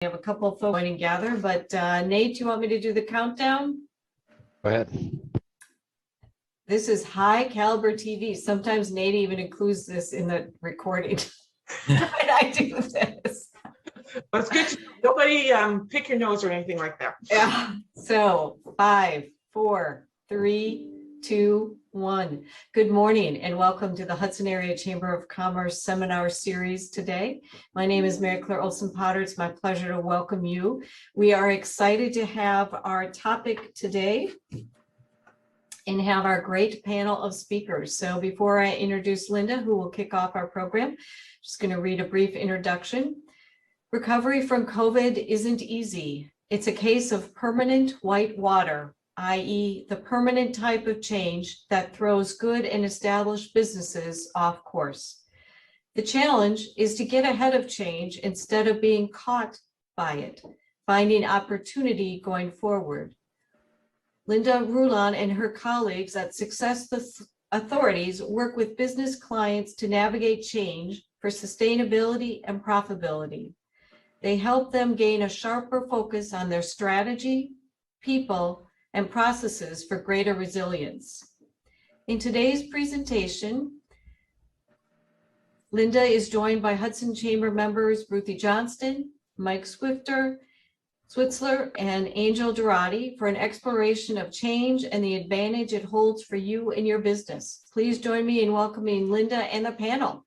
We have a couple of folks joining gather, but Nate, do you want me to do the countdown? Go ahead. This is high caliber TV. Sometimes Nate even includes this in the recording. When I do this. Well, it's good. Nobody pick your nose or anything like that. Yeah. So 5, 4, 3, 2, 1. Good morning and welcome to the Hudson Area Chamber of Commerce seminar series today. My name is Mary Claire Olson Potter. It's my pleasure to welcome you. We are excited to have our topic today and have our great panel of speakers. So before I introduce Linda, who will kick off our program, just going to read a brief introduction. Recovery from COVID isn't easy. It's a case of permanent white water, i.e. the permanent type of change that throws good and established businesses off course. The challenge is to get ahead of change instead of being caught by it, finding opportunity going forward. Linda Ruhland and her colleagues at Success Authorities work with business clients to navigate change for sustainability and profitability. They help them gain a sharper focus on their strategy, people, and processes for greater resilience. In today's presentation, Linda is joined by Hudson Chamber members Ruthie Johnston, Mike Switzler, and Angel Durati for an exploration of change and the advantage it holds for you and your business. Please join me in welcoming Linda and the panel.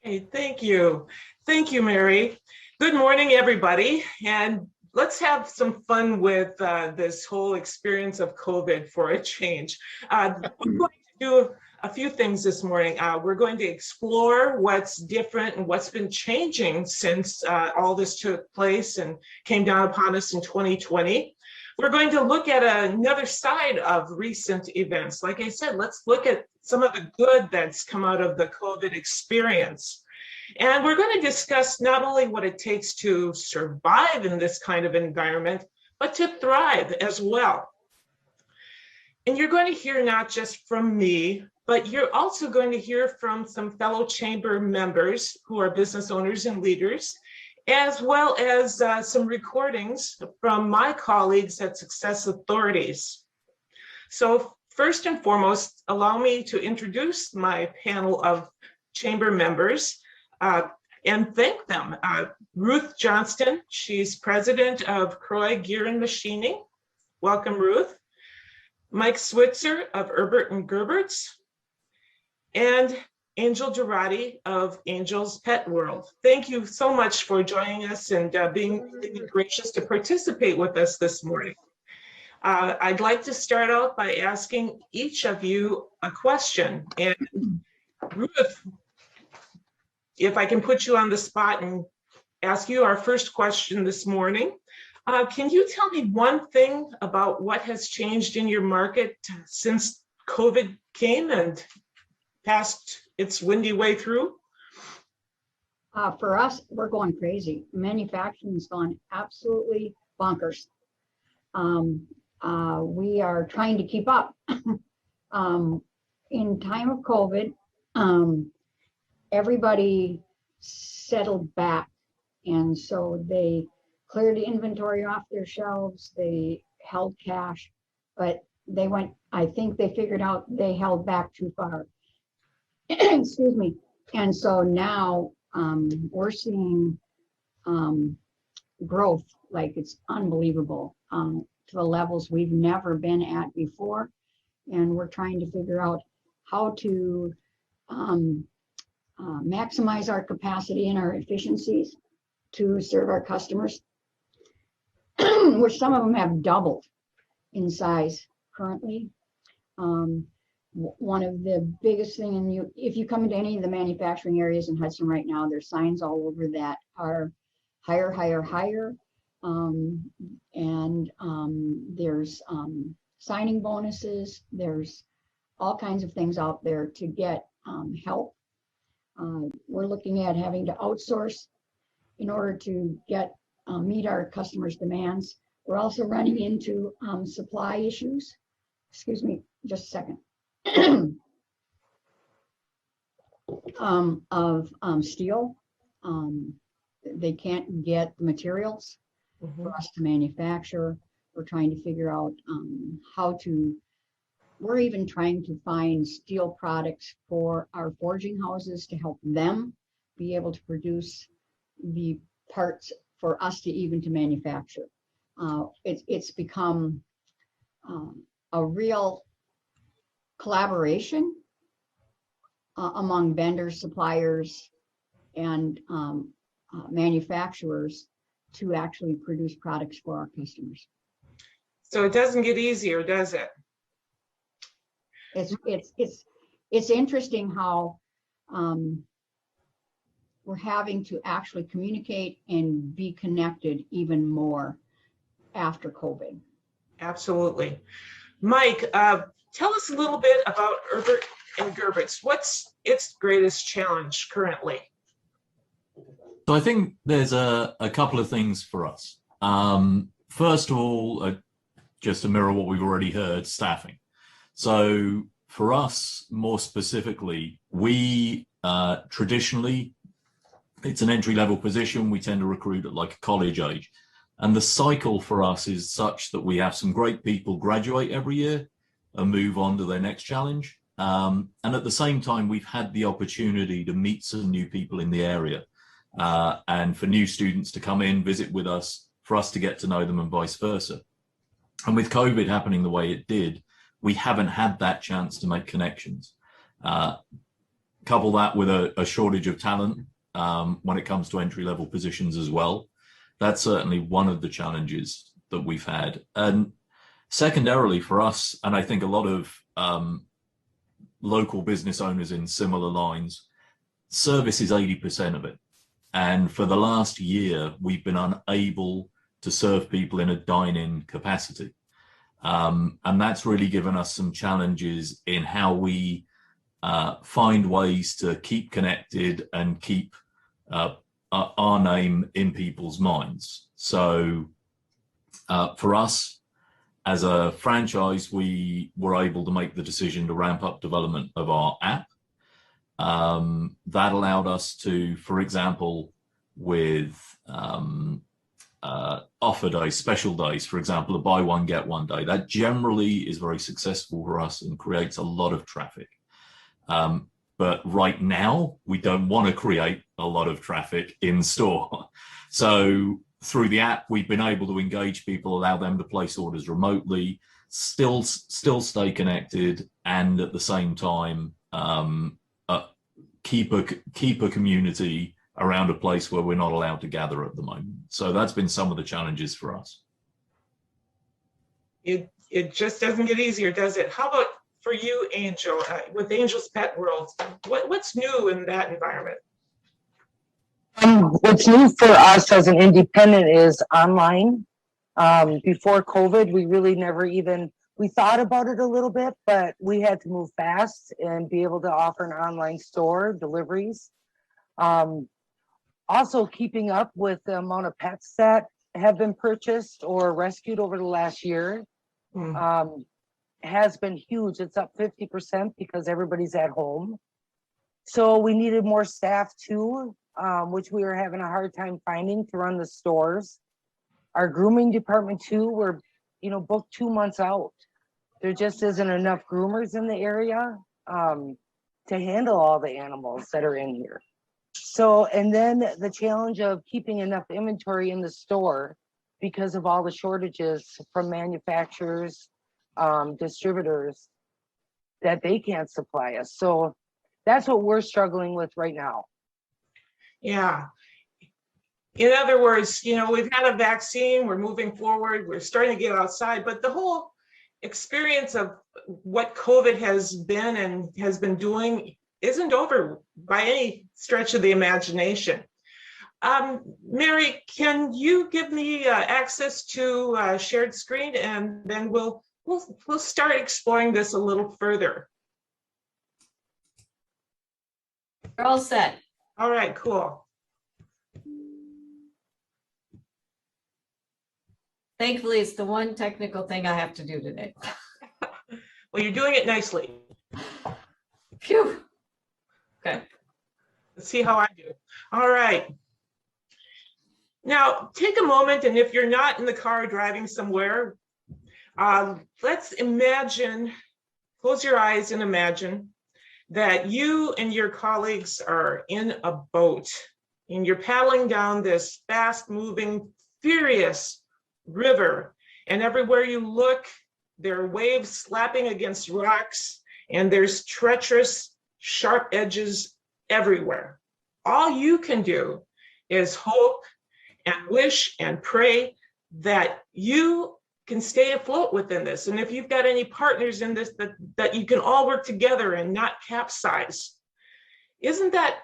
Hey, thank you. Thank you, Mary. Good morning, everybody. And let's have some fun with this whole experience of COVID for a change. We're going to do a few things this morning. We're going to explore what's different and what's been changing since all this took place and came down upon us in 2020. We're going to look at another side of recent events. Like I said, let's look at some of the good that's come out of the COVID experience. And we're going to discuss not only what it takes to survive in this kind of environment, but to thrive as well. And you're going to hear not just from me, but you're also going to hear from some fellow chamber members who are business owners and leaders, as well as some recordings from my colleagues at Success Authorities. So first and foremost, allow me to introduce my panel of chamber members and thank them. Ruth Johnston, she's president of Croy Gear and Machining. Welcome, Ruth. Mike Switzer of Herbert and Gerberts, and Angel Durati of Angel's Pet World. Thank you so much for joining us and being gracious to participate with us this morning. I'd like to start out by asking each of you a question. And Ruth, if I can put you on the spot and ask you our first question this morning, can you tell me one thing about what has changed in your market since COVID came and passed its windy way through? For us, we're going crazy. Manufacturing's gone absolutely bonkers. We are trying to keep up. In time of COVID, everybody settled back, and so they cleared the inventory off their shelves. They held cash, but they went, I think they figured out they held back too far. Excuse me. And so now we're seeing growth like it's unbelievable, to the levels we've never been at before. And we're trying to figure out how to maximize our capacity and our efficiencies to serve our customers, which some of them have doubled in size currently. One of the biggest thing, and if you come into any of the manufacturing areas in Hudson right now, there's signs all over that are higher, higher, higher. There's signing bonuses. There's all kinds of things out there to get help. We're looking at having to outsource in order to meet our customers' demands. We're also running into supply issues. Excuse me, just a second. Of steel. they can't get the materials Mhm. for us to manufacture. We're trying to figure out we're even trying to find steel products for our forging houses to help them be able to produce the parts for us to manufacture. It's become a real collaboration among vendors, suppliers, and manufacturers to actually produce products for our customers. So it doesn't get easier, does it? It's interesting how we're having to actually communicate and be connected even more after COVID. Absolutely. Mike, tell us a little bit about Herbert and Gerbitz. What's its greatest challenge currently? So I think there's a couple of things for us. First of all, just to mirror what we've already heard, staffing. So for us, more specifically, we traditionally, it's an entry-level position. We tend to recruit at like a college age. And the cycle for us is such that we have some great people graduate every year and move on to their next challenge. And at the same time, we've had the opportunity to meet some new people in the area and for new students to come in, visit with us, for us to get to know them and vice versa. And with COVID happening the way it did, we haven't had that chance to make connections. Couple that with a shortage of talent when it comes to entry-level positions as well. That's certainly one of the challenges that we've had. And secondarily for us, and I think a lot of local business owners in similar lines, service is 80% of it. And for the last year, we've been unable to serve people in a dine-in capacity. And that's really given us some challenges in how we find ways to keep connected and keep our name in people's minds. So for us, as a franchise, we were able to make the decision to ramp up development of our app. That allowed us to, for example, with offer days, special days, for example, a buy one, get one day, that generally is very successful for us and creates a lot of traffic. But right now, we don't want to create a lot of traffic in store. So through the app, we've been able to engage people, allow them to place orders remotely, still stay connected, and at the same time, keep a community around a place where we're not allowed to gather at the moment. So that's been some of the challenges for us. It just doesn't get easier, does it? How about for you, Angel, with Angel's Pet World? What's new in that environment? What's new for us as an independent is online. Before COVID, we really never even, we thought about it a little bit, but we had to move fast and be able to offer an online store, deliveries. Also keeping up with the amount of pets that have been purchased or rescued over the last year has been huge. It's up 50% because everybody's at home. So we needed more staff too, which we were having a hard time finding to run the stores. Our grooming department too, we're booked 2 months out. There just isn't enough groomers in the area to handle all the animals that are in here. So, and then the challenge of keeping enough inventory in the store because of all the shortages from manufacturers, distributors, that they can't supply us. So that's what we're struggling with right now. Yeah. In other words, we've had a vaccine, we're moving forward, we're starting to get outside, but the whole experience of what COVID has been and has been doing isn't over by any stretch of the imagination. Mary, can you give me access to shared screen, and then we'll start exploring this a little further. You're all set. All right, cool. Thankfully, it's the one technical thing I have to do today. Well, you're doing it nicely. Phew. Okay. Let's see how I do. All right. Now, take a moment, and if you're not in the car driving somewhere, let's imagine, close your eyes and imagine that you and your colleagues are in a boat and you're paddling down this fast moving, furious river. And everywhere you look, there are waves slapping against rocks and there's treacherous, sharp edges everywhere. All you can do is hope and wish and pray that you can stay afloat within this. And if you've got any partners in this, that you can all work together and not capsize. Isn't that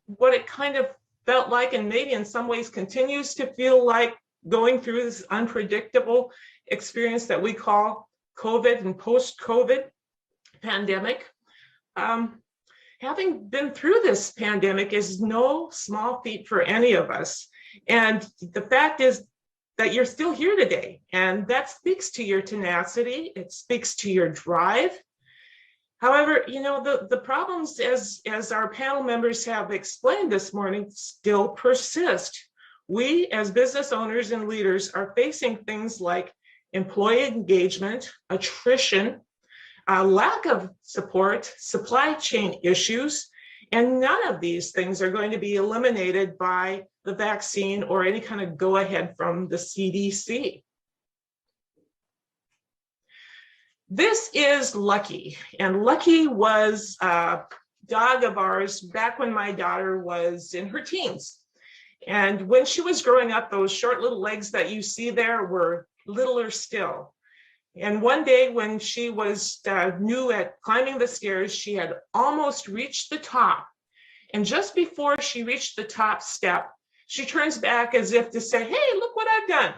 what it kind of felt like, and maybe in some ways continues to feel like, going through this unpredictable experience that we call COVID and post-COVID pandemic? Having been through this pandemic is no small feat for any of us. And the fact is that you're still here today, and that speaks to your tenacity. It speaks to your drive. However, you know, the problems, as our panel members have explained this morning, still persist. We, as business owners and leaders, are facing things like employee engagement, attrition, lack of support, supply chain issues, and none of these things are going to be eliminated by the vaccine or any kind of go-ahead from the CDC. This is Lucky, and Lucky was a dog of ours back when my daughter was in her teens. And when she was growing up, those short little legs that you see there were littler still. And one day when she was new at climbing the stairs, she had almost reached the top. And just before she reached the top step, she turns back as if to say, hey, look what I've done.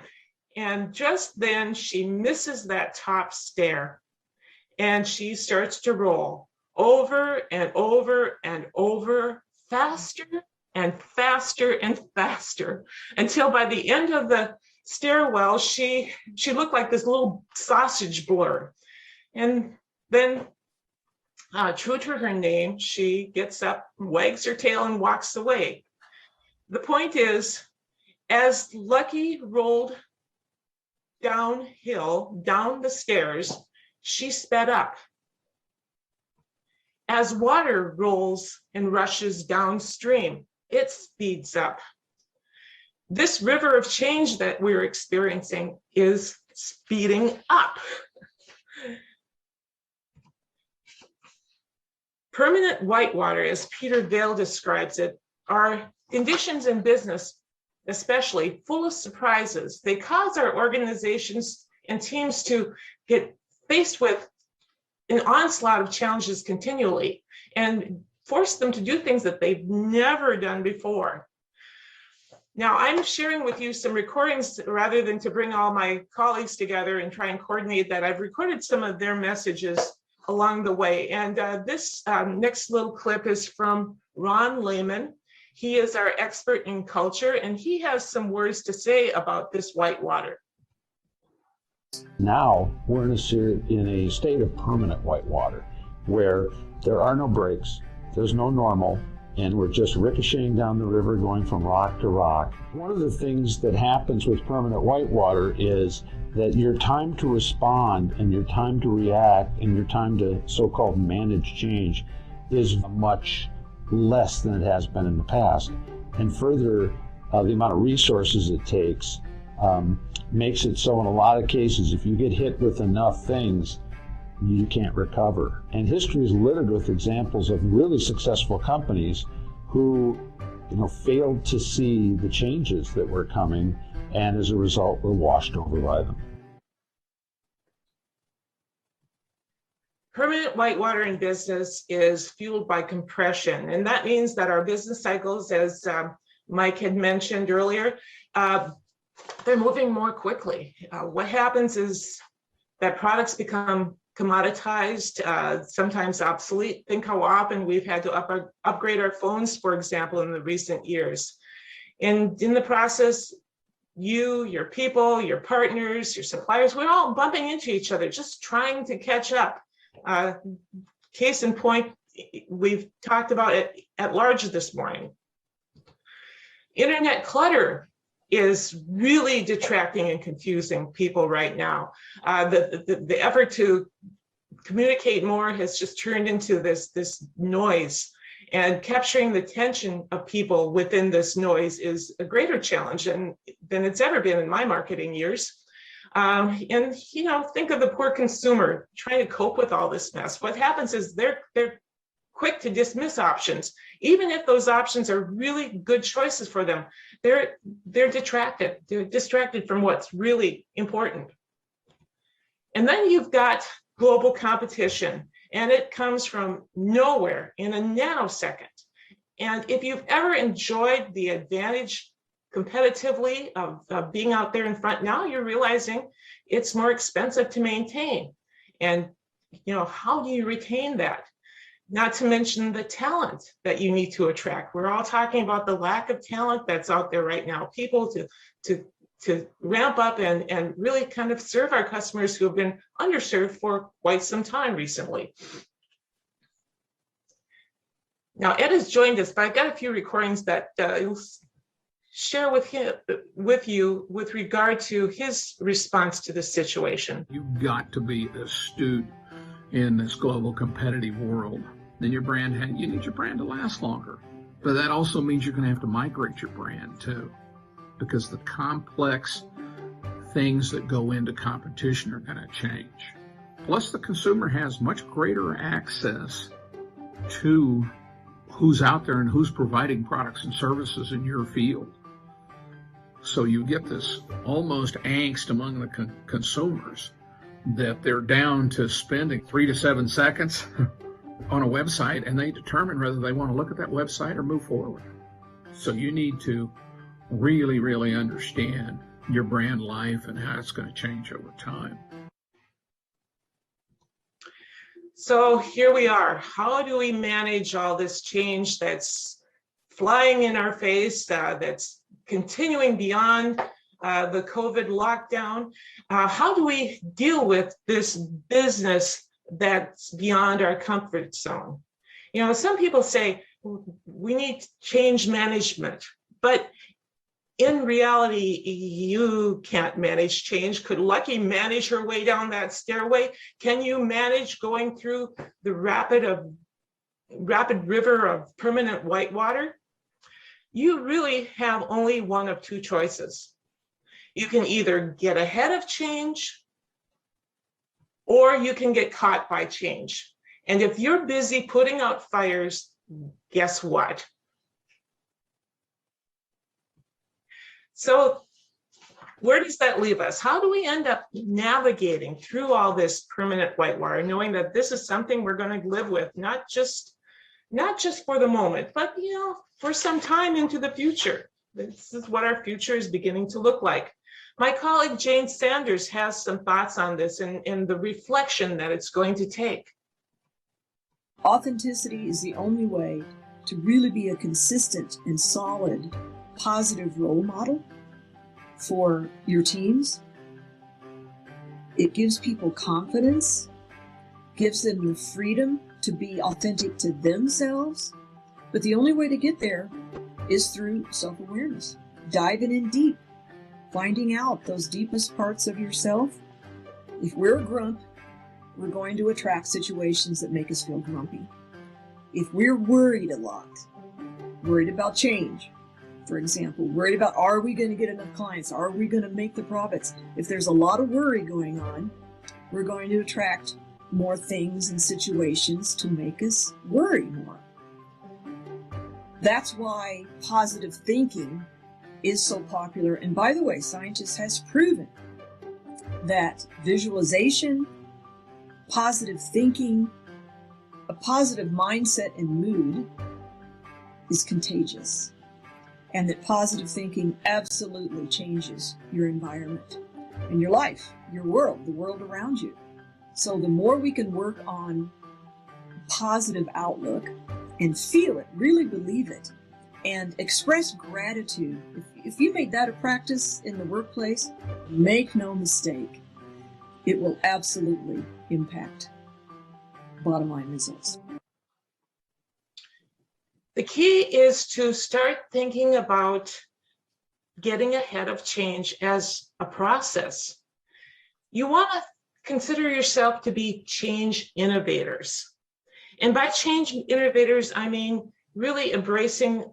And just then she misses that top stair and she starts to roll over and over and over, faster and faster and faster, until by the end of the stairwell, she looked like this little sausage blur. And then, true to her name, she gets up, wags her tail, and walks away. The point is, as Lucky rolled downhill, down the stairs, she sped up. As water rolls and rushes downstream, it speeds up. This river of change that we're experiencing is speeding up. Permanent whitewater, as Peter Vail describes it, are conditions in business, especially, full of surprises. They cause our organizations and teams to get faced with an onslaught of challenges continually and force them to do things that they've never done before. Now, I'm sharing with you some recordings rather than to bring all my colleagues together and try and coordinate that. I've recorded some of their messages along the way. And this next little clip is from Ron Lehman. He is our expert in culture, and he has some words to say about this whitewater. Now we're in a state of permanent whitewater where there are no breaks, there's no normal, and we're just ricocheting down the river going from rock to rock. One of the things that happens with permanent whitewater is that your time to respond and your time to react and your time to so-called manage change is much less than it has been in the past. And further, the amount of resources it takes makes it so in a lot of cases, if you get hit with enough things, you can't recover. And history is littered with examples of really successful companies who, failed to see the changes that were coming, and as a result were washed over by them. Permanent whitewater in business is fueled by compression, and that means that our business cycles, as Mike had mentioned earlier, they're moving more quickly. What happens is that products become commoditized, sometimes obsolete. Think how often we've had to upgrade our phones, for example, in the recent years. And in the process, you, your people, your partners, your suppliers, we're all bumping into each other, just trying to catch up. Case in point, we've talked about it at large this morning. Internet clutter is really detracting and confusing people right now. The effort to communicate more has just turned into this noise, and capturing the attention of people within this noise is a greater challenge than it's ever been in my marketing years. And think of the poor consumer trying to cope with all this mess. What happens is they're quick to dismiss options, even if those options are really good choices for them. They're detracted. They're distracted from what's really important. And then you've got global competition, and it comes from nowhere in a nanosecond. And if you've ever enjoyed the advantage competitively of being out there in front, now you're realizing it's more expensive to maintain. And how do you retain that? Not to mention the talent that you need to attract. We're all talking about the lack of talent that's out there right now. People to ramp up and really kind of serve our customers who have been underserved for quite some time recently. Now, Ed has joined us, but I've got a few recordings that he'll share with you with regard to his response to the situation. You've got to be astute in this global competitive world. Then you need your brand to last longer. But that also means you're going to have to migrate your brand too, because the complex things that go into competition are going to change. Plus, the consumer has much greater access to who's out there and who's providing products and services in your field. So you get this almost angst among the consumers that they're down to spending 3 to 7 seconds on a website, and they determine whether they want to look at that website or move forward. So you need to really, really understand your brand life and how it's going to change over time. So here we are. How do we manage all this change that's flying in our face, that's continuing beyond the COVID lockdown? How do we deal with this business that's beyond our comfort zone? Some people say we need change management, but in reality, you can't manage change. Could Lucky manage her way down that stairway? Can you manage going through the rapid river of permanent whitewater? You really have only one of two choices. You can either get ahead of change, or you can get caught by change. And if you're busy putting out fires, guess what? So where does that leave us? How do we end up navigating through all this permanent whitewater, knowing that this is something we're going to live with, not just for the moment, but for some time into the future? This is what our future is beginning to look like. My colleague Jane Sanders has some thoughts on this and the reflection that it's going to take. Authenticity is the only way to really be a consistent and solid, positive role model for your teams. It gives people confidence, gives them the freedom to be authentic to themselves. But the only way to get there is through self-awareness, diving in deep, finding out those deepest parts of yourself. If we're a grump, we're going to attract situations that make us feel grumpy. If we're worried a lot, worried about change, for example, worried about, are we going to get enough clients? Are we going to make the profits? If there's a lot of worry going on, we're going to attract more things and situations to make us worry more. That's why positive thinking is so popular. And by the way, scientists has proven that visualization, positive thinking, a positive mindset and mood is contagious. And that positive thinking absolutely changes your environment and your life, your world, the world around you. So the more we can work on positive outlook and feel it, really believe it, and express gratitude. If you make that a practice in the workplace, make no mistake, it will absolutely impact bottom line results. The key is to start thinking about getting ahead of change as a process. You want to consider yourself to be change innovators. And by change innovators, I mean really embracing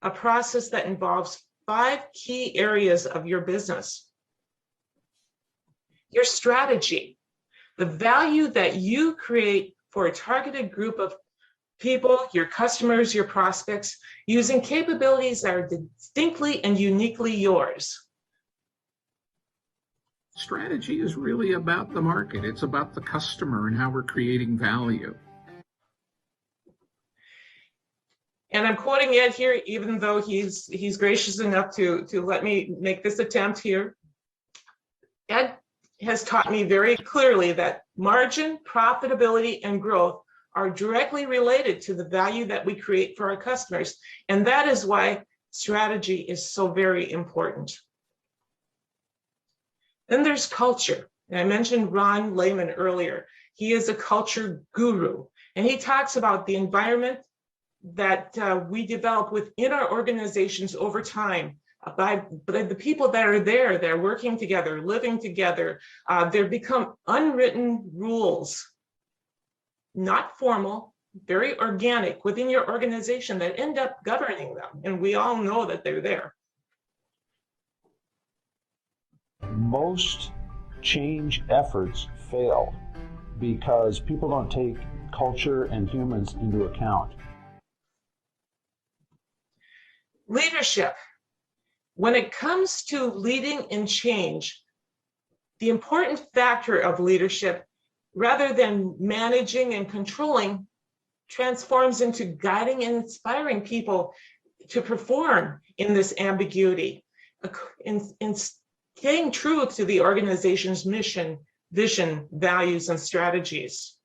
a process that involves 5 key areas of your business. Your strategy, the value that you create for a targeted group of people, your customers, your prospects, using capabilities that are distinctly and uniquely yours. Strategy is really about the market. It's about the customer and how we're creating value. And I'm quoting Ed here, even though he's gracious enough to let me make this attempt here. Ed has taught me very clearly that margin, profitability, and growth are directly related to the value that we create for our customers. And that is why strategy is so very important. Then there's culture. And I mentioned Ron Lehman earlier. He is a culture guru, and he talks about the environment that we develop within our organizations over time by the people that are there, they're working together, living together. They become unwritten rules, not formal, very organic within your organization that end up governing them. And we all know that they're there. Most change efforts fail because people don't take culture and humans into account. Leadership. When it comes to leading in change, the important factor of leadership, rather than managing and controlling, transforms into guiding and inspiring people to perform in this ambiguity, in staying true to the organization's mission, vision, values, and strategies.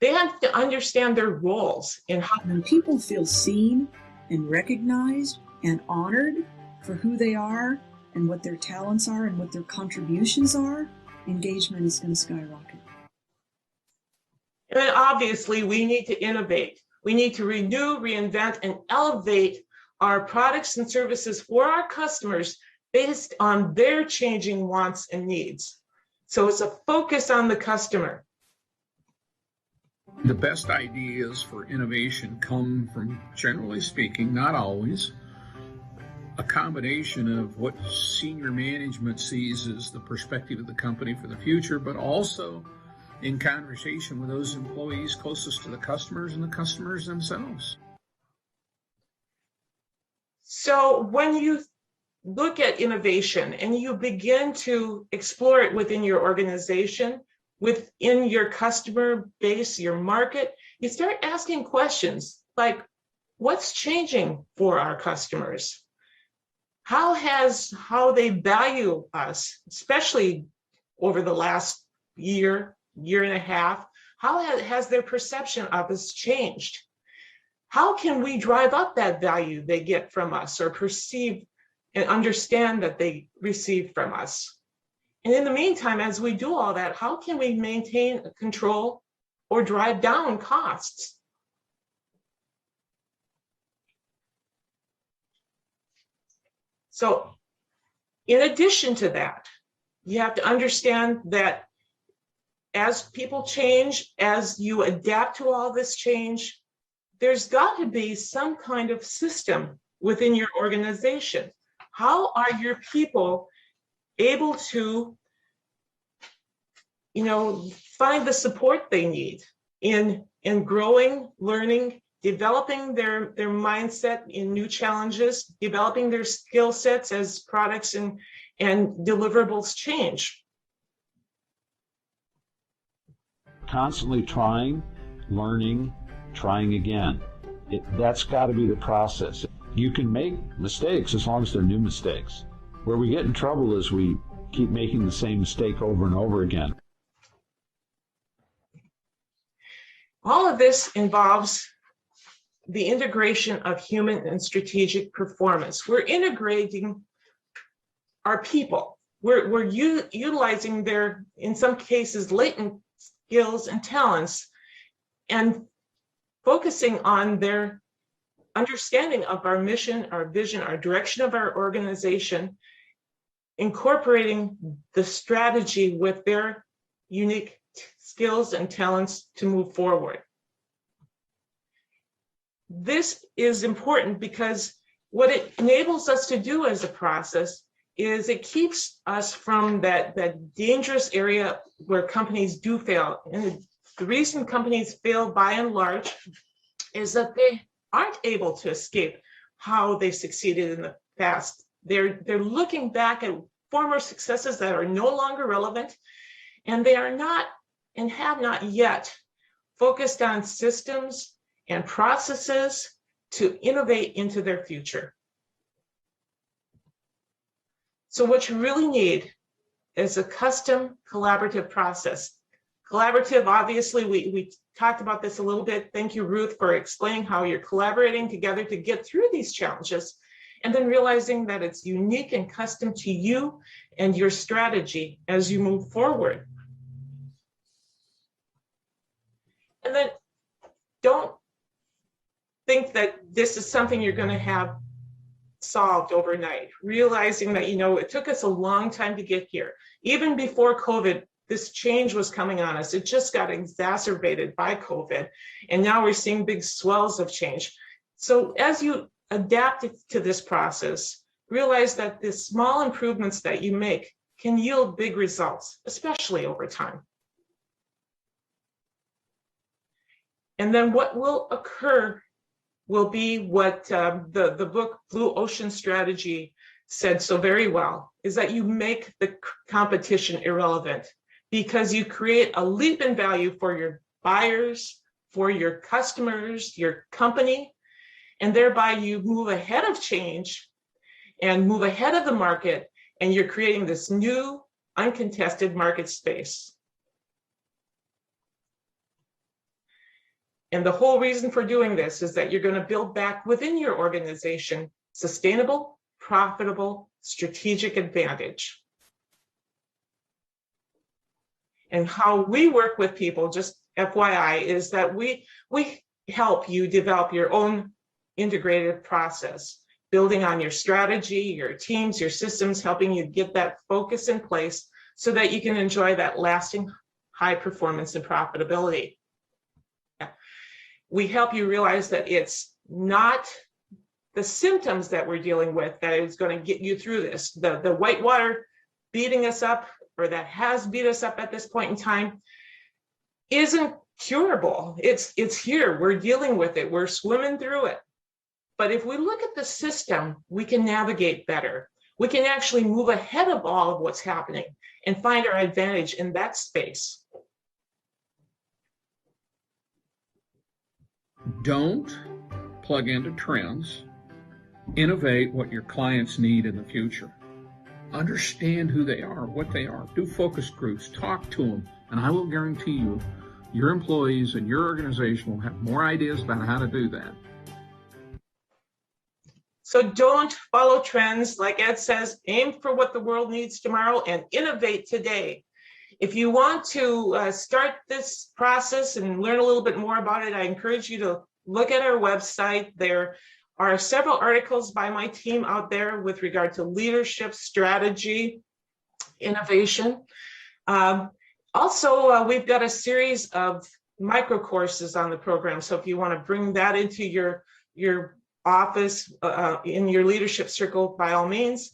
They have to understand their roles in how. When people feel seen and recognized and honored for who they are and what their talents are and what their contributions are, engagement is going to skyrocket. And then obviously we need to innovate. We need to renew, reinvent, and elevate our products and services for our customers based on their changing wants and needs. So it's a focus on the customer. The best ideas for innovation come from, generally speaking, not always, a combination of what senior management sees as the perspective of the company for the future, but also in conversation with those employees closest to the customers and the customers themselves. So when you look at innovation and you begin to explore it within your organization, within your customer base, your market, you start asking questions like, what's changing for our customers? How they value us, especially over the last year and a half, how has their perception of us changed? How can we drive up that value they get from us or perceive and understand that they receive from us? And in the meantime, as we do all that, how can we maintain control or drive down costs? So in addition to that, you have to understand that as people change, as you adapt to all this change, there's got to be some kind of system within your organization. How are your people able to, find the support they need in growing, learning, developing their mindset in new challenges, developing their skill sets as products and deliverables change? Constantly trying, learning, trying again. That's got to be the process. You can make mistakes as long as they're new mistakes. Where we get in trouble is we keep making the same mistake over and over again. All of this involves the integration of human and strategic performance. We're integrating our people. We're utilizing their, in some cases, latent skills and talents and focusing on their understanding of our mission, our vision, our direction of our organization, incorporating the strategy with their unique skills and talents to move forward. This is important because what it enables us to do as a process is it keeps us from that dangerous area where companies do fail. And the reason companies fail by and large is that they aren't able to escape how they succeeded in the past. They're looking back at former successes that are no longer relevant, and they are not and have not yet focused on systems and processes to innovate into their future. So what you really need is a custom collaborative process. Collaborative, obviously, we talked about this a little bit. Thank you, Ruth, for explaining how you're collaborating together to get through these challenges, and then realizing that it's unique and custom to you and your strategy as you move forward. And then don't think that this is something you're going to have solved overnight, realizing that, it took us a long time to get here. Even before COVID, this change was coming on us. It just got exacerbated by COVID. And now we're seeing big swells of change. So as you adapt to this process, realize that the small improvements that you make can yield big results, especially over time. And then what will occur will be what the book Blue Ocean Strategy said so very well, is that you make the competition irrelevant because you create a leap in value for your buyers, for your customers, your company, and thereby you move ahead of change and move ahead of the market, and you're creating this new uncontested market space. And the whole reason for doing this is that you're going to build back within your organization sustainable, profitable, strategic advantage. And how we work with people, just FYI, is that we help you develop your own integrated process, building on your strategy, your teams, your systems, helping you get that focus in place so that you can enjoy that lasting high performance and profitability. We help you realize that it's not the symptoms that we're dealing with that is going to get you through this. The white water beating us up, or that has beat us up at this point in time, isn't curable. It's here. We're dealing with it. We're swimming through it. But if we look at the system, we can navigate better. We can actually move ahead of all of what's happening and find our advantage in that space. Don't plug into trends. Innovate what your clients need in the future. Understand who they are, what they are. Do focus groups, talk to them, and I will guarantee you, your employees and your organization will have more ideas about how to do that. So don't follow trends. Like Ed says, aim for what the world needs tomorrow and innovate today. If you want to start this process and learn a little bit more about it, I encourage you to look at our website. There are several articles by my team out there with regard to leadership, strategy, innovation. Also, we've got a series of micro courses on the program. So if you want to bring that into your office, in your leadership circle, by all means.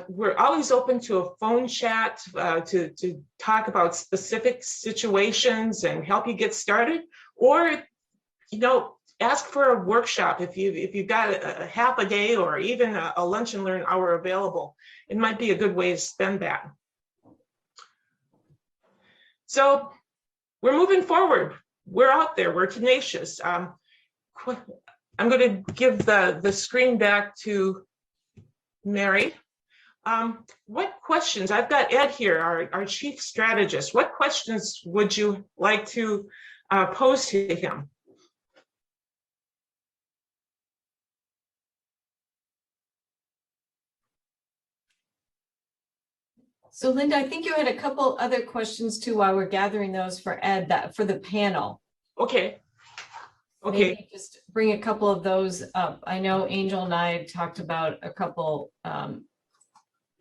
We're always open to a phone chat to talk about specific situations and help you get started, or ask for a workshop if you've got a half a day or even a lunch and learn hour available. It might be a good way to spend that. So we're moving forward. We're out there. We're tenacious. I'm going to give the screen back to Mary. What questions, I've got Ed here, our chief strategist. What questions would you like to pose to him? So Linda, I think you had a couple other questions too while we're gathering those for Ed, for the panel. Okay. Okay, maybe just bring a couple of those up. I know Angel and I talked about a couple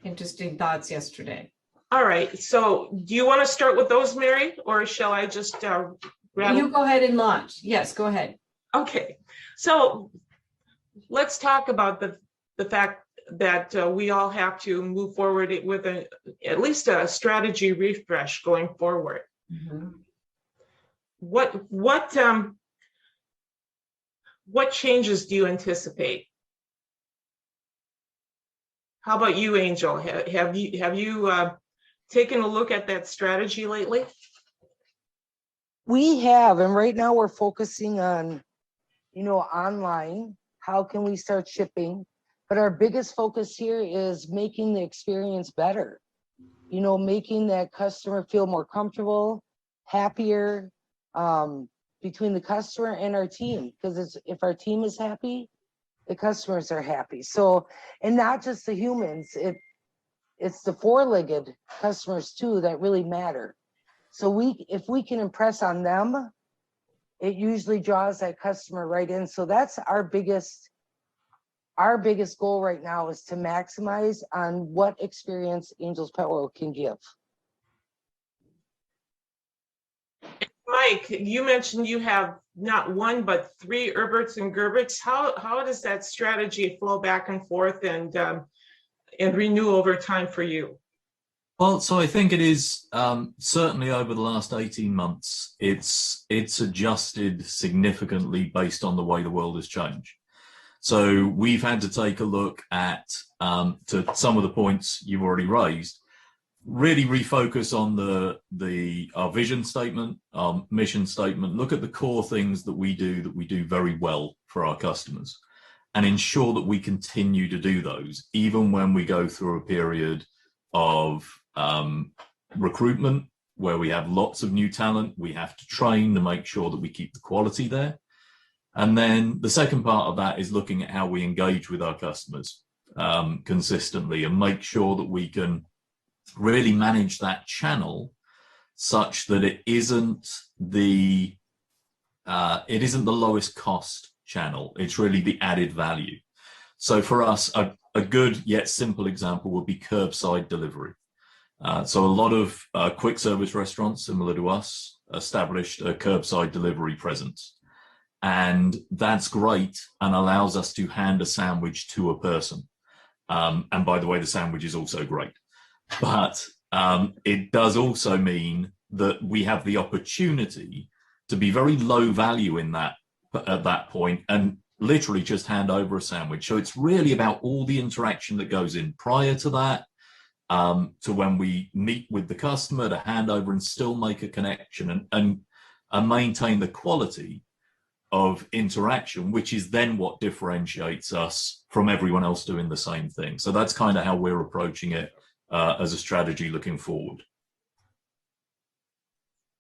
interesting thoughts yesterday. all right. So do you want to start with those, Mary, or shall I just rattle? You go ahead and launch. Yes, go ahead. Okay, so let's talk about the fact that we all have to move forward with at least a strategy refresh going forward. Mhm. What changes do you anticipate? How about you, Angel? Have you taken a look at that strategy lately? We have, and right now we're focusing on, online. How can we start shipping? But our biggest focus here is making the experience better. Making that customer feel more comfortable, happier, between the customer and our team. Because if our team is happy, the customers are happy. So, and not just the humans, it's the four-legged customers too that really matter. So if we can impress on them, it usually draws that customer right in. So that's our biggest goal right now, is to maximize on what experience Angel's Pet World can give. Mike, you mentioned you have not one but 3 Herberts and Gerberts. How does that strategy flow back and forth and renew over time for you? Well, so I think it is certainly over the last 18 months, it's adjusted significantly based on the way the world has changed. So we've had to take a look at, to some of the points you've already raised, really refocus on our vision statement, our mission statement, look at the core things that we do very well for our customers, and ensure that we continue to do those, even when we go through a period of recruitment where we have lots of new talent. We have to train to make sure that we keep the quality there. And then the second part of that is looking at how we engage with our customers consistently and make sure that we can really manage that channel such that it isn't the lowest cost channel. It's really the added value. So for us, a good yet simple example would be curbside delivery. So a lot of quick service restaurants similar to us established a curbside delivery presence. And that's great and allows us to hand a sandwich to a person. And by the way, the sandwich is also great. But it does also mean that we have the opportunity to be very low value at that point and literally just hand over a sandwich. So it's really about all the interaction that goes in prior to that, to when we meet with the customer, to hand over and still make a connection and maintain the quality of interaction, which is then what differentiates us from everyone else doing the same thing. So that's kind of how we're approaching it as a strategy looking forward.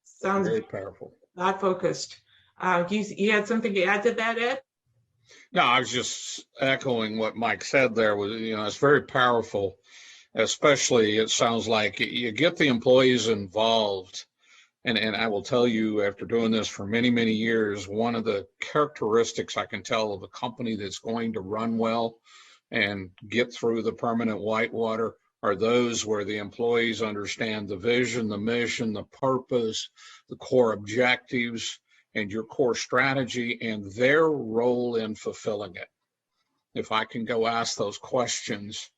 Sounds very powerful. Not focused. You had something to add to that, Ed? No, I was just echoing what Mike said there. It's very powerful, especially it sounds like you get the employees involved. And I will tell you, after doing this for many, many years, one of the characteristics I can tell of a company that's going to run well and get through the permanent whitewater are those where the employees understand the vision, the mission, the purpose, the core objectives, and your core strategy and their role in fulfilling it. If I can go ask those questions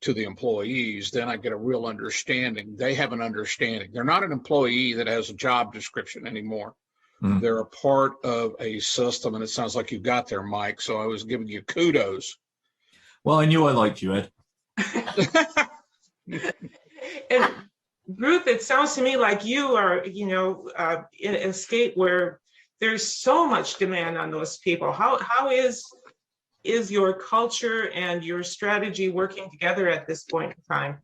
to the employees, then I get a real understanding. They have an understanding. They're not an employee that has a job description anymore. Mm. They're a part of a system, and it sounds like you got there, Mike. So I was giving you kudos. Well, I knew I liked you, Ed. And Ruth, it sounds to me like you are, in a state where there's so much demand on those people. How is your culture and your strategy working together at this point in time?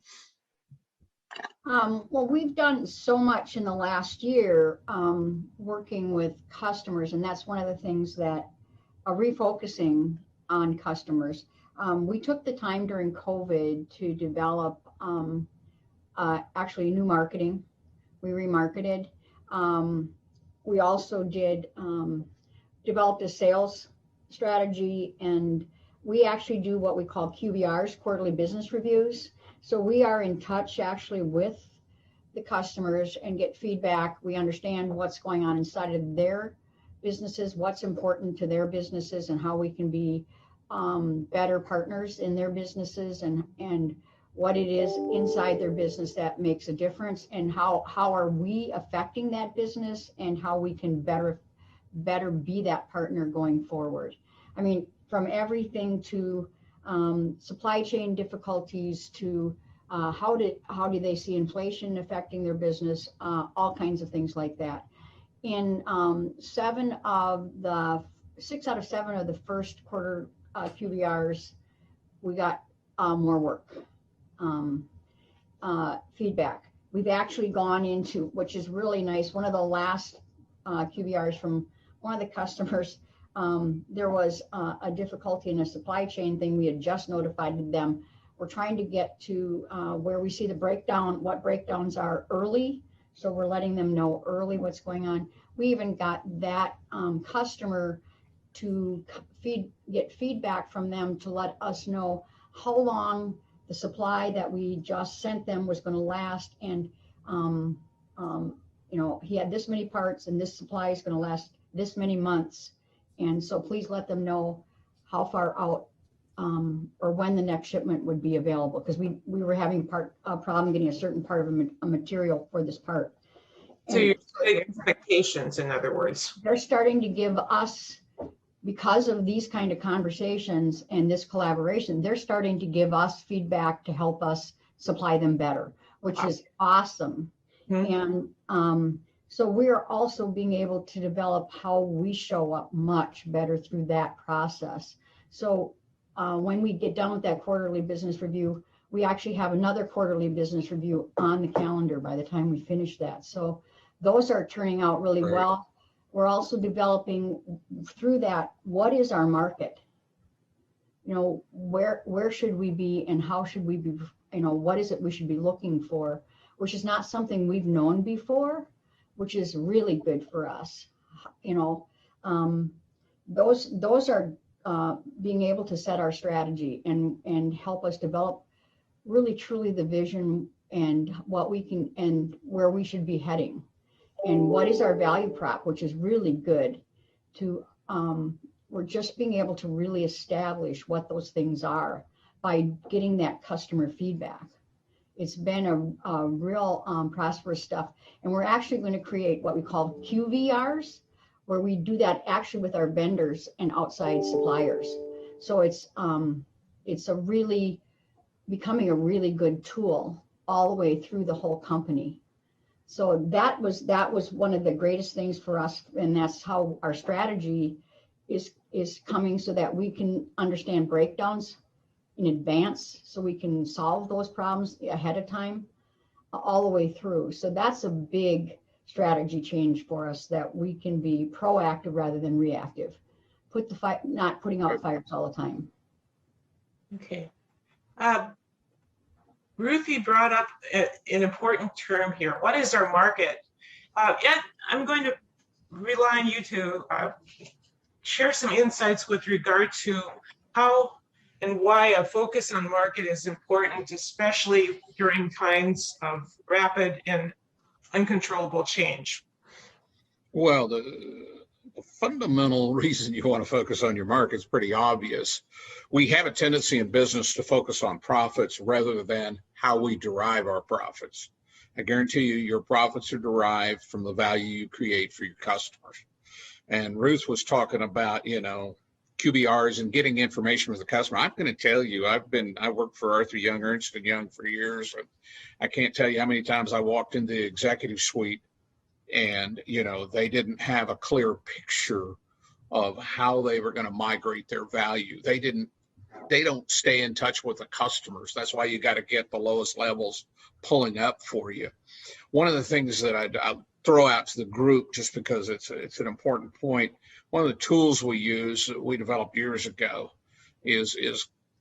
Well, we've done so much in the last year working with customers, and that's one of the things that refocusing on customers. We took the time during COVID to develop actually new marketing. We remarketed. We also did developed a sales strategy, and we actually do what we call QBRs, quarterly business reviews. So we are in touch actually with the customers and get feedback. We understand what's going on inside of their businesses, what's important to their businesses, and how we can be better partners in their businesses, and what it is inside their business that makes a difference, and how are we affecting that business, and how we can better be that partner going forward. I mean, from everything to supply chain difficulties to how do they see inflation affecting their business, all kinds of things like that. In 6 out of 7 of the first quarter QBRs, we got more work feedback. We've actually gone into, which is really nice, one of the last QBRs from one of the customers, there was a difficulty in a supply chain thing. We had just notified them. We're trying to get to where we see the breakdown, what breakdowns are early. So we're letting them know early what's going on. We even got that customer to get feedback from them to let us know how long the supply that we just sent them was going to last. And, you know, he had this many parts and this supply is going to last this many months. And so please let them know how far out or when the next shipment would be available, because we were having a problem getting a certain part of a material for this part. So you're setting expectations, in other words. They're starting to give us, because of these kind of conversations and this collaboration, they're starting to give us feedback to help us supply them better, which is awesome. Mm-hmm. And so we're also being able to develop how we show up much better through that process. So when we get done with that quarterly business review, we actually have another quarterly business review on the calendar by the time we finish that. So those are turning out really well. We're also developing through that, what is our market? You know, where should we be and how should we be, you know, what is it we should be looking for, which is not something we've known before, which is really good for us. You know, those are being able to set our strategy and help us develop really truly the vision and what we can and where we should be heading. And what is our value prop, which is really good to, we're just being able to really establish what those things are by getting that customer feedback. It's been a real prosperous stuff. And we're actually going to create what we call QVRs, where we do that actually with our vendors and outside suppliers. So it's a really becoming a really good tool all the way through the whole company. So that was one of the greatest things for us, and that's how our strategy is coming, so that we can understand breakdowns in advance, so we can solve those problems ahead of time, all the way through. So that's a big strategy change for us, that we can be proactive rather than reactive. Not putting out fires all the time. Okay. Ruthie brought up an important term here. What is our market? Ed, I'm going to rely on you to share some insights with regard to how and why a focus on market is important, especially during times of rapid and uncontrollable change. Well, the fundamental reason you want to focus on your market is pretty obvious. We have a tendency in business to focus on profits rather than how we derive our profits. I guarantee you, your profits are derived from the value you create for your customers. And Ruth was talking about, you know, QBRs and getting information with the customer. I'm going to tell you, I worked for Arthur Young, Ernst & Young for years. And I can't tell you how many times I walked into the executive suite and, you know, they didn't have a clear picture of how they were going to migrate their value. They don't stay in touch with the customers. That's why you got to get the lowest levels pulling up for you. One of the things that I'll throw out to the group, just because it's an important point, one of the tools we use that we developed years ago is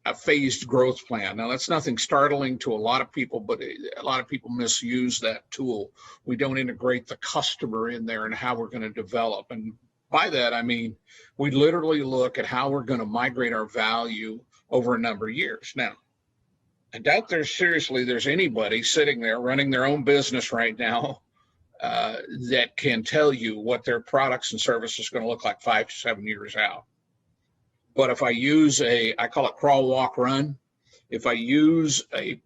a phased growth plan. Now, that's nothing startling to a lot of people, but a lot of people misuse that tool. We don't integrate the customer in there and how we're going to develop. And by that, I mean, we literally look at how we're going to migrate our value over a number of years. Now, I doubt there's anybody sitting there running their own business right now that can tell you what their products and services are going to look like 5 to 7 years out. But if I use I call it crawl, walk, run. If I use a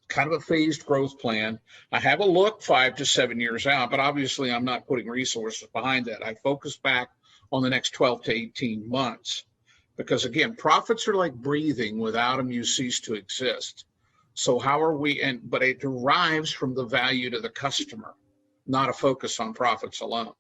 kind of a phased growth plan, I have a look 5 to 7 years out, but obviously I'm not putting resources behind that. I focus back on the next 12 to 18 months because, again, profits are like breathing. Without them, you cease to exist. So how are we, but it derives from the value to the customer, not a focus on profits alone.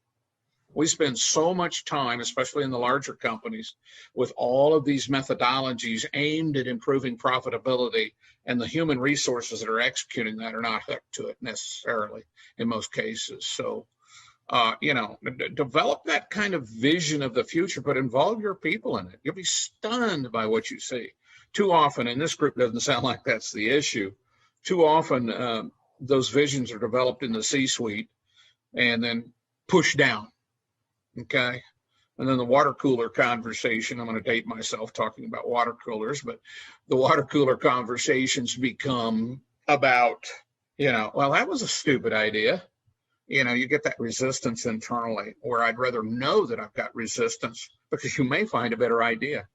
We spend so much time, especially in the larger companies, with all of these methodologies aimed at improving profitability, and the human resources that are executing that are not hooked to it necessarily in most cases. So, develop that kind of vision of the future, but involve your people in it. You'll be stunned by what you see. Too often, and this group doesn't sound like that's the issue, too often those visions are developed in the C-suite and then pushed down. Okay. And then the water cooler conversation, I'm going to date myself talking about water coolers, but the water cooler conversations become about, well, that was a stupid idea. You get that resistance internally, where I'd rather know that I've got resistance because you may find a better idea.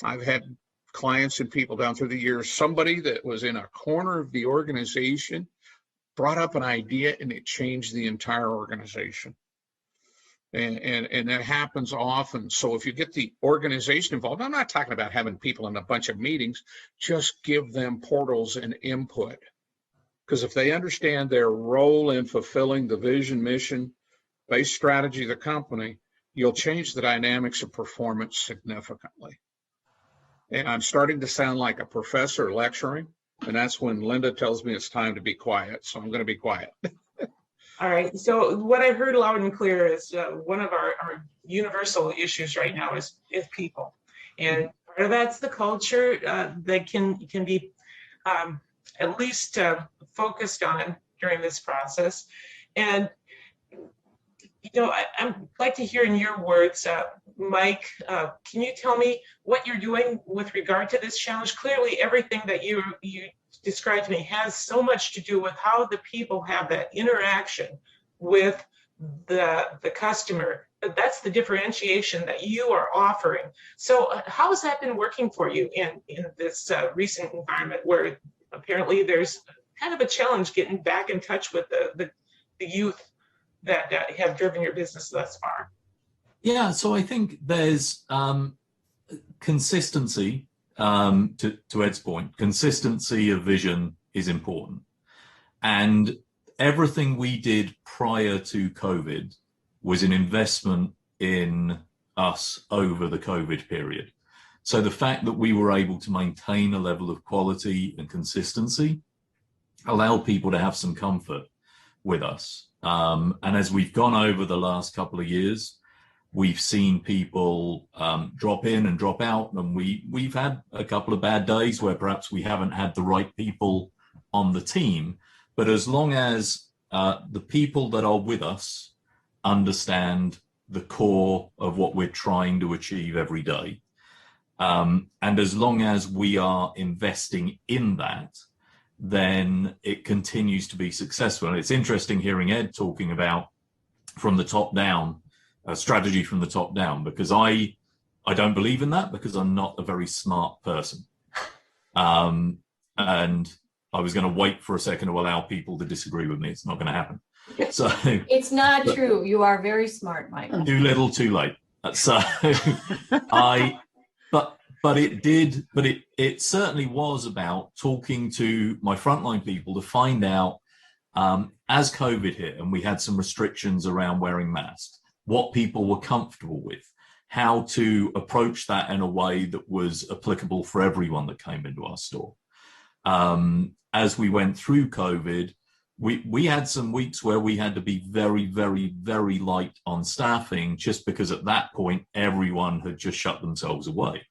I've had clients and people down through the years, somebody that was in a corner of the organization brought up an idea and it changed the entire organization. And that happens often. So if you get the organization involved, I'm not talking about having people in a bunch of meetings, just give them portals and input. Because if they understand their role in fulfilling the vision, mission, based strategy of the company, you'll change the dynamics of performance significantly. And I'm starting to sound like a professor lecturing, and that's when Linda tells me it's time to be quiet. So I'm going to be quiet. All right. So what I heard loud and clear is one of our universal issues right now is people, and part of that's the culture that can be at least focused on during this process. And I'd like to hear in your words, Mike. Can you tell me what you're doing with regard to this challenge? Clearly, everything that you described to me has so much to do with how the people have that interaction with the customer. That's the differentiation that you are offering. So how has that been working for you in this recent environment where apparently there's kind of a challenge getting back in touch with the youth that have driven your business thus far? Yeah, so I think there's consistency. To Ed's point, consistency of vision is important. And everything we did prior to COVID was an investment in us over the COVID period. So the fact that we were able to maintain a level of quality and consistency allowed people to have some comfort with us. And as we've gone over the last couple of years, we've seen people drop in and drop out, and we've had a couple of bad days where perhaps we haven't had the right people on the team. But as long as the people that are with us understand the core of what we're trying to achieve every day, and as long as we are investing in that, then it continues to be successful. And it's interesting hearing Ed talking about from the top down, a strategy from the top down, because I don't believe in that, because I'm not a very smart person. And I was going to wait for a second to allow people to disagree with me. It's not going to happen. So It's not true. You are very smart, Mike. too little, too late. So it certainly was about talking to my frontline people to find out, as COVID hit and we had some restrictions around wearing masks, what people were comfortable with, how to approach that in a way that was applicable for everyone that came into our store. As we went through COVID, we had some weeks where we had to be very, very, very light on staffing, just because at that point, everyone had just shut themselves away.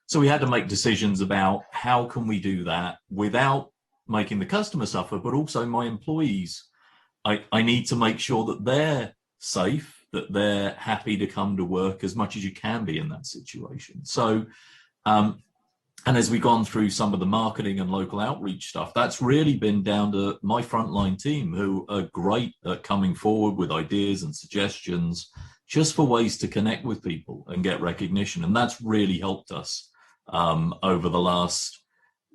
So we had to make decisions about how can we do that without making the customer suffer, but also my employees. I need to make sure that they're safe that they're happy to come to work as much as you can be in that situation. So, and as we've gone through some of the marketing and local outreach stuff, that's really been down to my frontline team, who are great at coming forward with ideas and suggestions just for ways to connect with people and get recognition. And that's really helped us over the last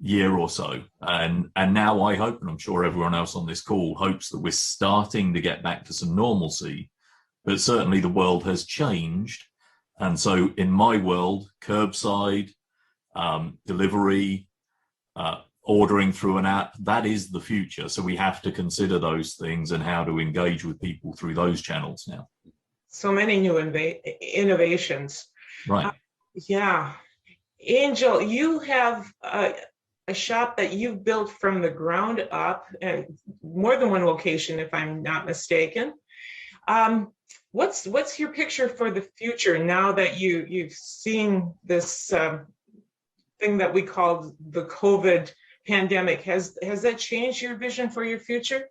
year or so. And now I hope, and I'm sure everyone else on this call hopes, that we're starting to get back to some normalcy. But certainly the world has changed. And so in my world, curbside, delivery, ordering through an app, that is the future. So we have to consider those things and how to engage with people through those channels now. So many new innovations. Right. Yeah. Angel, you have a shop that you've built from the ground up, and more than one location, if I'm not mistaken. What's your picture for the future now that you've seen this thing that we call the COVID pandemic? Has that changed your vision for your future?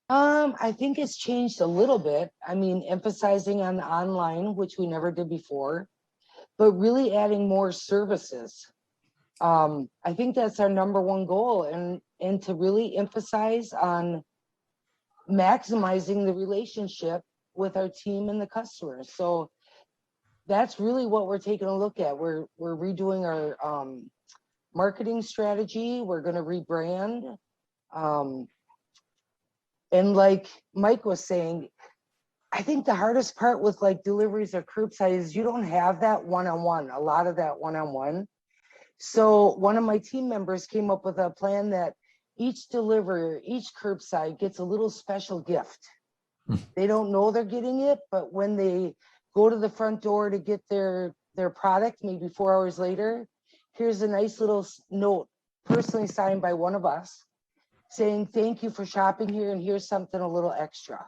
I think it's changed a little bit. I mean, emphasizing on the online, which we never did before, but really adding more services. I think that's our number one goal, and to really emphasize on maximizing the relationship with our team and the customers. So that's really what we're taking a look at. We're redoing our marketing strategy. We're going to rebrand. And like Mike was saying, I think the hardest part with like deliveries or curbside is you don't have that one-on-one, a lot of that one-on-one. So one of my team members came up with a plan that each deliverer, each curbside gets a little special gift. They don't know they're getting it, but when they go to the front door to get their product, maybe 4 hours later, here's a nice little note personally signed by one of us saying, thank you for shopping here, and here's something a little extra.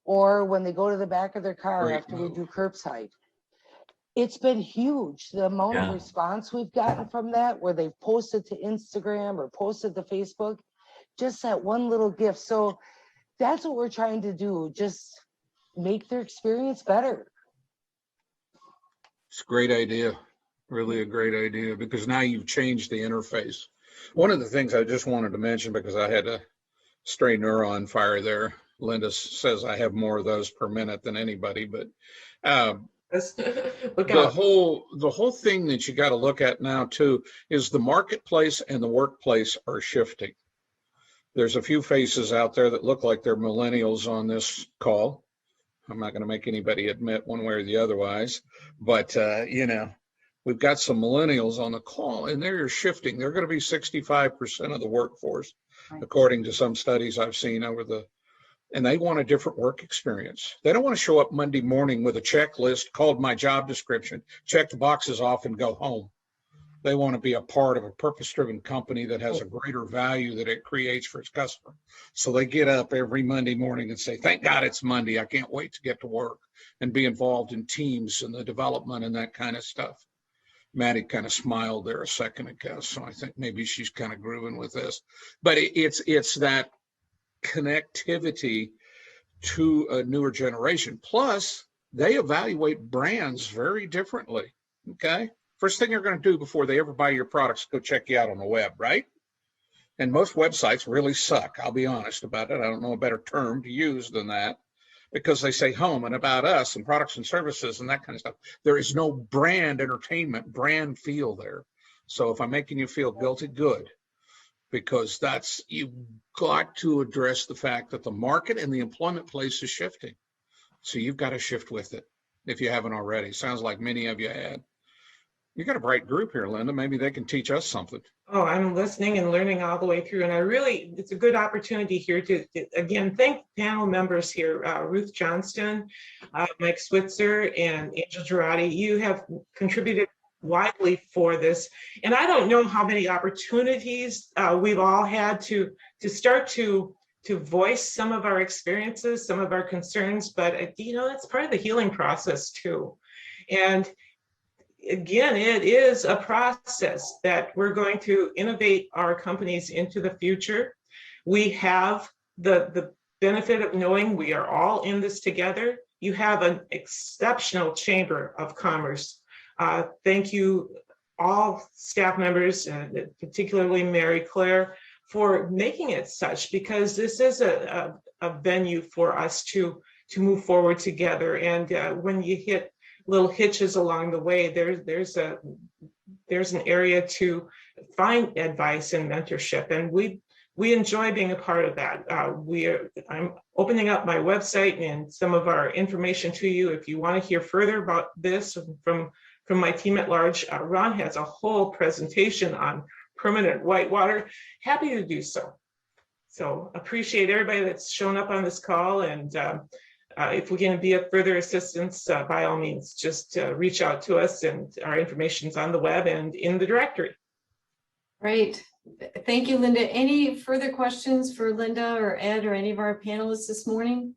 Or when they go to the back of their car after we do curbside. It's been huge, the amount of response we've gotten from that, where they've posted to Instagram or posted to Facebook, just that one little gift. So that's what we're trying to do, just make their experience better. It's a great idea, really a great idea, because now you've changed the interface. One of the things I just wanted to mention, because I had a stray neuron fire there. Linda says I have more of those per minute than anybody, but the whole thing that you got to look at now too is the marketplace and the workplace are shifting. There's a few faces out there that look like they're millennials on this call. I'm not going to make anybody admit one way or the otherwise, but we've got some millennials on the call, and they're shifting. They're going to be 65% of the workforce, according to some studies I've seen and they want a different work experience. They don't want to show up Monday morning with a checklist called my job description, check the boxes off and go home. They want to be a part of a purpose-driven company that has a greater value that it creates for its customer. So they get up every Monday morning and say, thank God it's Monday. I can't wait to get to work and be involved in teams and the development and that kind of stuff. Maddie kind of smiled there a second ago, so I think maybe she's kind of grooving with this. But it's that connectivity to a newer generation. Plus, they evaluate brands very differently, okay? First thing they're going to do before they ever buy your products, go check you out on the web, right? And most websites really suck. I'll be honest about it. I don't know a better term to use than that, because they say home and about us and products and services and that kind of stuff. There is no brand entertainment, brand feel there. So if I'm making you feel guilty, good, because you've got to address the fact that the market and the employment place is shifting. So you've got to shift with it if you haven't already. Sounds like many of you had. You got a bright group here, Linda. Maybe they can teach us something. Oh, I'm listening and learning all the way through. And it's a good opportunity here to again, thank panel members here, Ruth Johnston, Mike Switzer, and Angel Girardi. You have contributed widely for this. And I don't know how many opportunities we've all had to start to voice some of our experiences, some of our concerns, but it's part of the healing process too. And again, it is a process that we're going to innovate our companies into the future. We have the benefit of knowing we are all in this together. You have an exceptional Chamber of Commerce. Thank you, all staff members, particularly Mary Claire, for making it such, because this is a venue for us to move forward together. And when you hit little hitches along the way, there's an area to find advice and mentorship, and we enjoy being a part of that. I'm opening up my website and some of our information to you if you want to hear further about this from my team at large. Ron has a whole presentation on permanent whitewater. Happy to do so. So appreciate everybody that's shown up on this call, and if we can be of further assistance, by all means, just reach out to us, and our information's on the web and in the directory. Great. Thank you, Linda. Any further questions for Linda or Ed or any of our panelists this morning?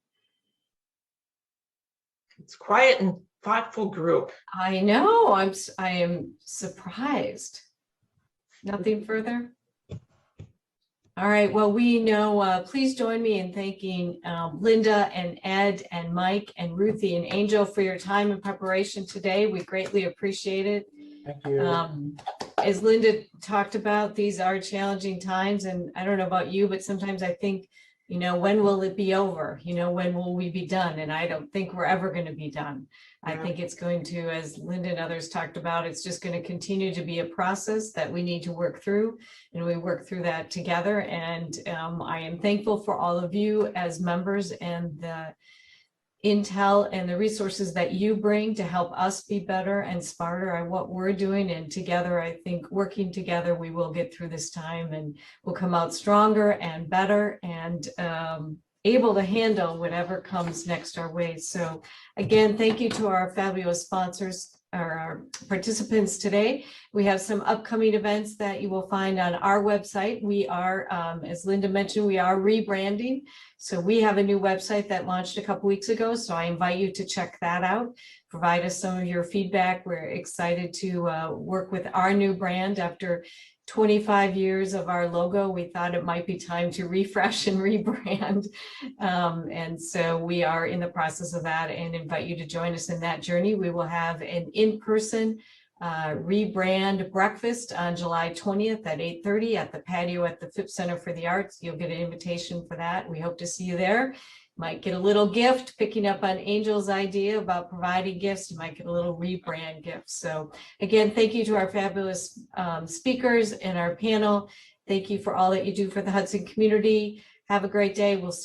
It's quiet and thoughtful group. I know. I am surprised. Nothing further? All right. Well, we know, please join me in thanking Linda and Ed and Mike and Ruthie and Angel for your time and preparation today. We greatly appreciate it. Thank you. As Linda talked about, these are challenging times, and I don't know about you, but sometimes I think, when will it be over? When will we be done? And I don't think we're ever going to be done. I think it's going to, as Linda and others talked about, it's just going to continue to be a process that we need to work through, and we work through that together. And I am thankful for all of you as members and the intel and the resources that you bring to help us be better and smarter at what we're doing. And together, I think working together, we will get through this time and we'll come out stronger and better and able to handle whatever comes next our way. So again, thank you to our fabulous sponsors, our participants today. We have some upcoming events that you will find on our website. We are, as Linda mentioned, we are rebranding. So we have a new website that launched a couple weeks ago. So I invite you to check that out. Provide us some of your feedback. We're excited to work with our new brand. After 25 years of our logo, we thought it might be time to refresh and rebrand. And so we are in the process of that and invite you to join us in that journey. We will have an in-person rebrand breakfast on July 20th at 8:30 at the patio at the Phipps Center for the Arts. You'll get an invitation for that. We hope to see you there. Might get a little gift, picking up on Angel's idea about providing gifts. You might get a little rebrand gift. So again, thank you to our fabulous speakers and our panel. Thank you for all that you do for the Hudson community. Have a great day. We'll see you.